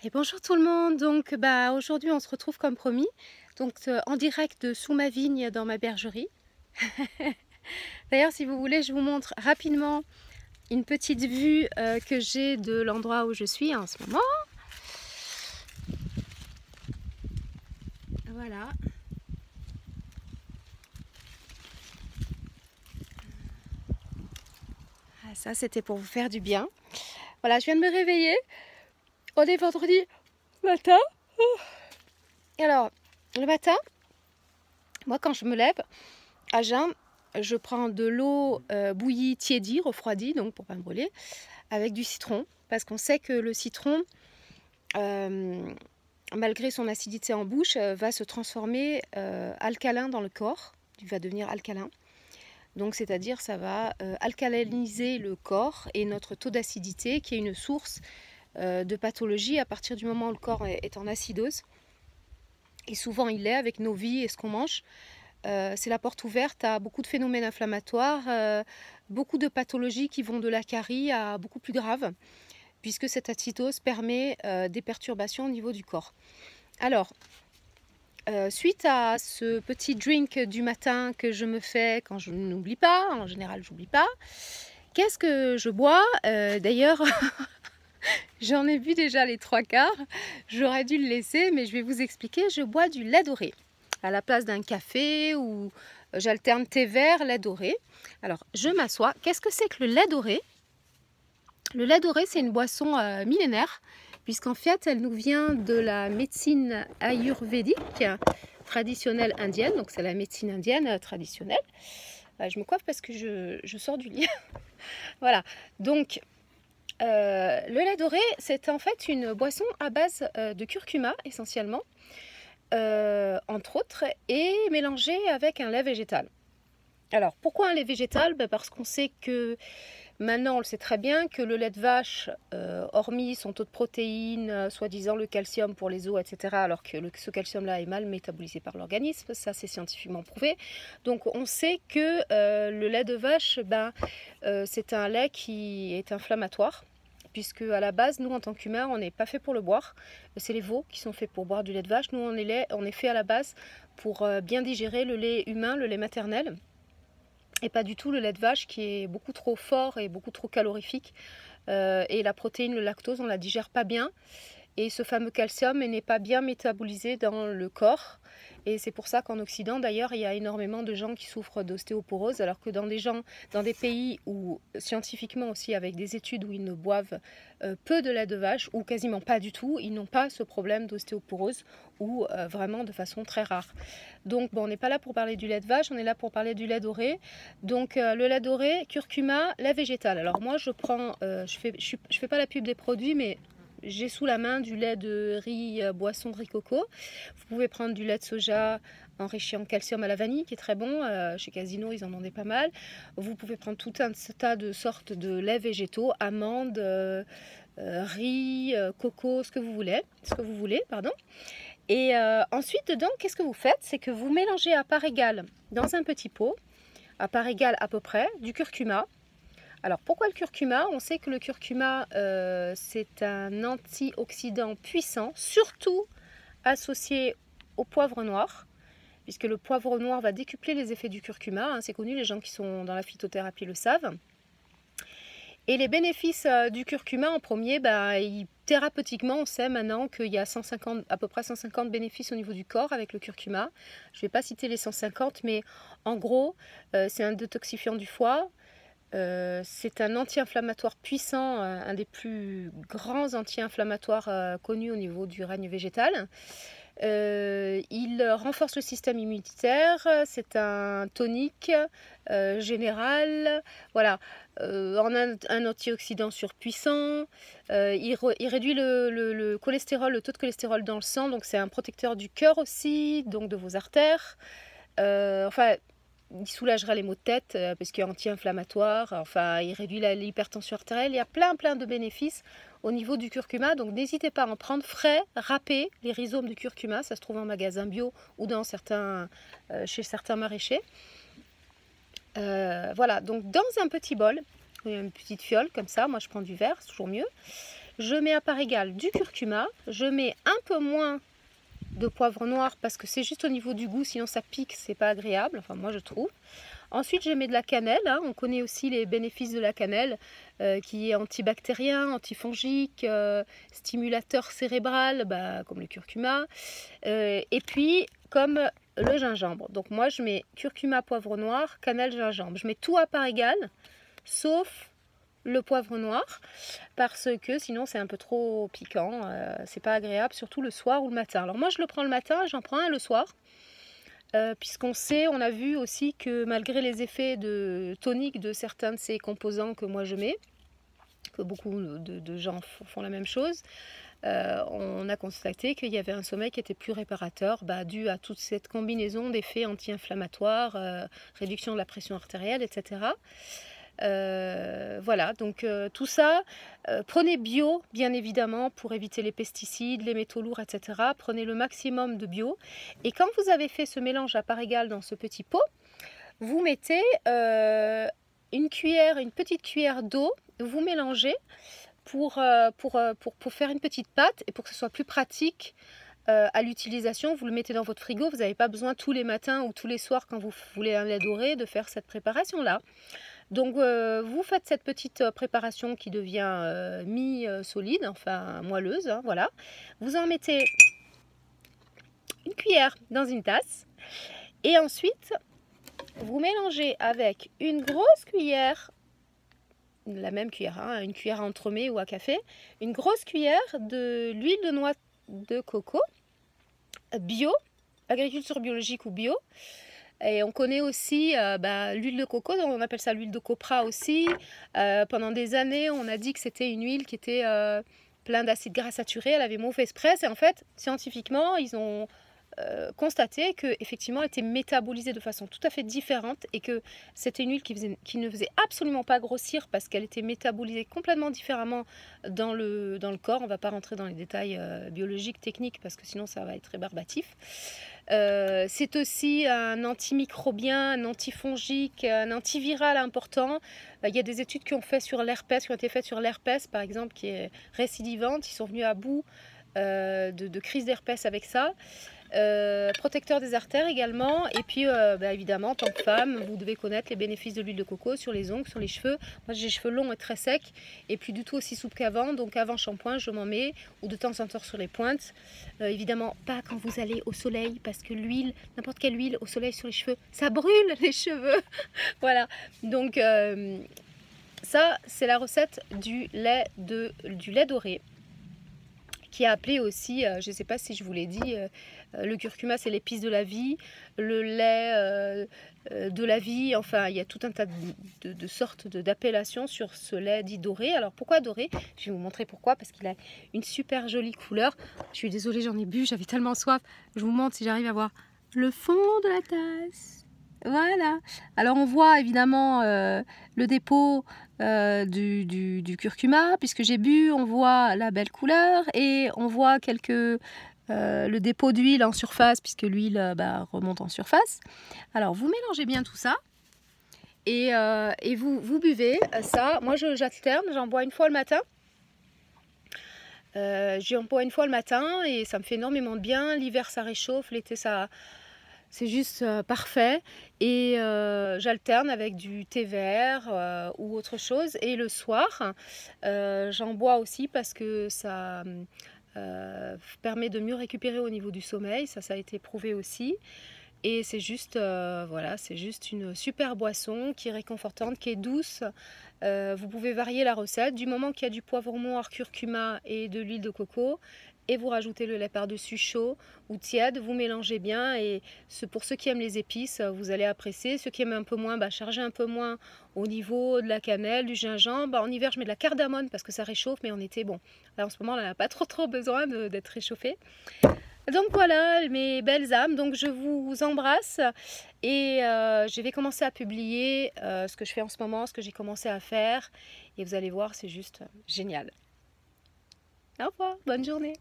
Et bonjour tout le monde, donc aujourd'hui on se retrouve comme promis, donc en direct de sous ma vigne dans ma bergerie. D'ailleurs si vous voulez je vous montre rapidement une petite vue que j'ai de l'endroit où je suis en ce moment. Voilà. Ah, ça c'était pour vous faire du bien. Voilà, je viens de me réveiller, on est vendredi matin. Et alors, le matin, moi quand je me lève, à jeun, je prends de l'eau bouillie, tiédie, refroidie, donc pour pas me brûler, avec du citron, parce qu'on sait que le citron, malgré son acidité en bouche, va se transformer alcalin dans le corps, il va devenir alcalin. Donc c'est-à-dire ça va alcaliniser le corps et notre taux d'acidité, qui est une source de pathologie à partir du moment où le corps est en acidose. Et souvent il l'est avec nos vies et ce qu'on mange. C'est la porte ouverte à beaucoup de phénomènes inflammatoires, beaucoup de pathologies qui vont de la carie à beaucoup plus graves, puisque cette acidose permet des perturbations au niveau du corps. Alors, suite à ce petit drink du matin que je me fais quand je n'oublie pas, en général j'oublie pas, qu'est-ce que je bois D'ailleurs, j'en ai bu déjà les 3/4, j'aurais dû le laisser, mais je vais vous expliquer, je bois du lait doré à la place d'un café ou j'alterne thé vert, lait doré. Alors, je m'assois. Qu'est-ce que c'est que le lait doré? Le lait doré, c'est une boisson millénaire, puisqu'en fait, elle nous vient de la médecine ayurvédique traditionnelle indienne. Donc, c'est la médecine indienne traditionnelle. Je me coiffe parce que je sors du lit. Voilà. Donc, le lait doré, c'est en fait une boisson à base de curcuma, essentiellement. Entre autres, et mélangé avec un lait végétal. Alors, pourquoi un lait végétal? Parce qu'on sait que, maintenant on le sait très bien, que le lait de vache, hormis son taux de protéines, soi-disant le calcium pour les os, etc., alors que ce calcium-là est mal métabolisé par l'organisme, ça c'est scientifiquement prouvé. Donc on sait que le lait de vache, c'est un lait qui est inflammatoire, puisque à la base, nous en tant qu'humains, on n'est pas fait pour le boire. C'est les veaux qui sont faits pour boire du lait de vache. Nous, on est fait à la base pour bien digérer le lait humain, le lait maternel, et pas du tout le lait de vache qui est beaucoup trop fort et beaucoup trop calorifique. Et la protéine, le lactose, on la digère pas bien. Et ce fameux calcium n'est pas bien métabolisé dans le corps. Et c'est pour ça qu'en Occident, d'ailleurs, il y a énormément de gens qui souffrent d'ostéoporose, alors que dans des pays où, scientifiquement aussi, avec des études où ils ne boivent peu de lait de vache, ou quasiment pas du tout, ils n'ont pas ce problème d'ostéoporose, ou vraiment de façon très rare. Donc, bon, on n'est pas là pour parler du lait de vache, on est là pour parler du lait doré. Donc, le lait doré, curcuma, lait végétal. Alors moi, je prends, je fais pas la pub des produits, mais j'ai sous la main du lait de riz, boisson de riz coco. Vous pouvez prendre du lait de soja enrichi en calcium à la vanille, qui est très bon. Chez Casino, ils en vendaient pas mal. Vous pouvez prendre tout un tas de sortes de laits végétaux, amandes, riz, coco, ce que vous voulez, pardon. Et ensuite, dedans, qu'est-ce que vous faites? C'est que vous mélangez à part égale, dans un petit pot, à part égale à peu près, du curcuma. Alors pourquoi le curcuma? On sait que le curcuma, c'est un antioxydant puissant, surtout associé au poivre noir, puisque le poivre noir va décupler les effets du curcuma, hein, c'est connu, les gens qui sont dans la phytothérapie le savent. Et les bénéfices du curcuma en premier, thérapeutiquement, on sait maintenant qu'il y a à peu près 150 bénéfices au niveau du corps avec le curcuma. Je ne vais pas citer les 150, mais en gros, c'est un détoxifiant du foie. C'est un anti-inflammatoire puissant, un des plus grands anti-inflammatoires connus au niveau du règne végétal. Il renforce le système immunitaire, c'est un tonique général, voilà, un antioxydant surpuissant, il réduit le cholestérol, le taux de cholestérol dans le sang, donc c'est un protecteur du cœur aussi, donc de vos artères. Enfin, il soulagera les maux de tête parce qu'il est anti-inflammatoire, enfin il réduit l'hypertension artérielle, il y a plein de bénéfices au niveau du curcuma, donc n'hésitez pas à en prendre frais, râpé, les rhizomes du curcuma, ça se trouve en magasin bio ou chez certains maraîchers. Voilà, donc dans un petit bol, une petite fiole comme ça, moi je prends du verre, c'est toujours mieux. Je mets à part égale du curcuma, je mets un peu moins de poivre noir parce que c'est juste au niveau du goût, sinon ça pique, c'est pas agréable, enfin moi je trouve. Ensuite je mets de la cannelle, hein. On connaît aussi les bénéfices de la cannelle qui est antibactérien, antifongique, stimulateur cérébral, comme le curcuma, et puis comme le gingembre. Donc moi je mets curcuma, poivre noir, cannelle, gingembre. Je mets tout à part égale, sauf le poivre noir, parce que sinon c'est un peu trop piquant, c'est pas agréable, surtout le soir ou le matin. Alors moi je le prends le matin, j'en prends un le soir, puisqu'on sait, on a vu aussi que malgré les effets de tonique de certains de ces composants que moi je mets, que beaucoup de gens font la même chose, on a constaté qu'il y avait un sommeil qui était plus réparateur, dû à toute cette combinaison d'effets anti-inflammatoires, réduction de la pression artérielle, etc. Voilà, donc tout ça, prenez bio bien évidemment pour éviter les pesticides, les métaux lourds, etc. Prenez le maximum de bio, et quand vous avez fait ce mélange à part égale dans ce petit pot, vous mettez une petite cuillère d'eau, vous mélangez pour faire une petite pâte, et pour que ce soit plus pratique à l'utilisation. Vous le mettez dans votre frigo, vous n'avez pas besoin tous les matins ou tous les soirs quand vous voulez un lait doré de faire cette préparation là. Donc vous faites cette petite préparation qui devient mi-solide, enfin moelleuse, hein, voilà. Vous en mettez une cuillère dans une tasse, et ensuite vous mélangez avec une grosse cuillère, la même cuillère, hein, une cuillère à entremets ou à café, une grosse cuillère de l'huile de noix de coco bio, agriculture biologique ou bio. Et on connaît aussi l'huile de coco, on appelle ça l'huile de copra aussi. Pendant des années, on a dit que c'était une huile qui était plein d'acides gras saturés, elle avait mauvaise presse, et en fait, scientifiquement, ils ont constaté qu'effectivement elle était métabolisée de façon tout à fait différente, et que c'était une huile qui ne faisait absolument pas grossir parce qu'elle était métabolisée complètement différemment dans le corps. On ne va pas rentrer dans les détails biologiques, techniques, parce que sinon ça va être rébarbatif. C'est aussi un antimicrobien, un antifongique, un antiviral important. Il y a des études qui ont été faites sur l'herpès par exemple, qui est récidivante. Ils sont venus à bout de crise d'herpès avec ça. Protecteur des artères également, et puis évidemment en tant que femme vous devez connaître les bénéfices de l'huile de coco sur les ongles, sur les cheveux. Moi j'ai les cheveux longs et très secs, et plus du tout aussi souple qu'avant, donc avant shampoing je m'en mets, ou de temps en temps sur les pointes. Évidemment pas quand vous allez au soleil, parce que l'huile, n'importe quelle huile au soleil sur les cheveux, ça brûle les cheveux. Voilà, donc ça c'est la recette du lait doré, qui est appelé aussi, je ne sais pas si je vous l'ai dit, le curcuma c'est l'épice de la vie, le lait de la vie, enfin il y a tout un tas de sortes d'appellations sur ce lait dit doré. Alors pourquoi doré? Je vais vous montrer pourquoi, parce qu'il a une super jolie couleur. Je suis désolée, j'en ai bu, j'avais tellement soif. Je vous montre si j'arrive à voir le fond de la tasse. Voilà, alors on voit évidemment le dépôt du curcuma, puisque j'ai bu, on voit la belle couleur, et on voit le dépôt d'huile en surface, puisque l'huile remonte en surface. Alors vous mélangez bien tout ça, et vous buvez ça. Moi j'alterne, j'en bois une fois le matin. J'en bois une fois le matin et ça me fait énormément de bien. L'hiver ça réchauffe, l'été ça... C'est juste parfait, et j'alterne avec du thé vert ou autre chose. Et le soir, j'en bois aussi parce que ça permet de mieux récupérer au niveau du sommeil. Ça a été prouvé aussi. Et c'est juste, voilà, c'est juste une super boisson qui est réconfortante, qui est douce. Vous pouvez varier la recette du moment qu'il y a du poivre noir, curcuma et de l'huile de coco. Et vous rajoutez le lait par-dessus chaud ou tiède, vous mélangez bien, et pour ceux qui aiment les épices, vous allez apprécier. Ceux qui aiment un peu moins, chargez un peu moins au niveau de la cannelle, du gingembre. En hiver, je mets de la cardamome parce que ça réchauffe, mais en été, bon, là en ce moment, on n'a pas trop besoin d'être réchauffé. Donc voilà mes belles âmes, donc je vous embrasse, et je vais commencer à publier ce que je fais en ce moment, ce que j'ai commencé à faire, et vous allez voir, c'est juste génial. Au revoir, bonne journée.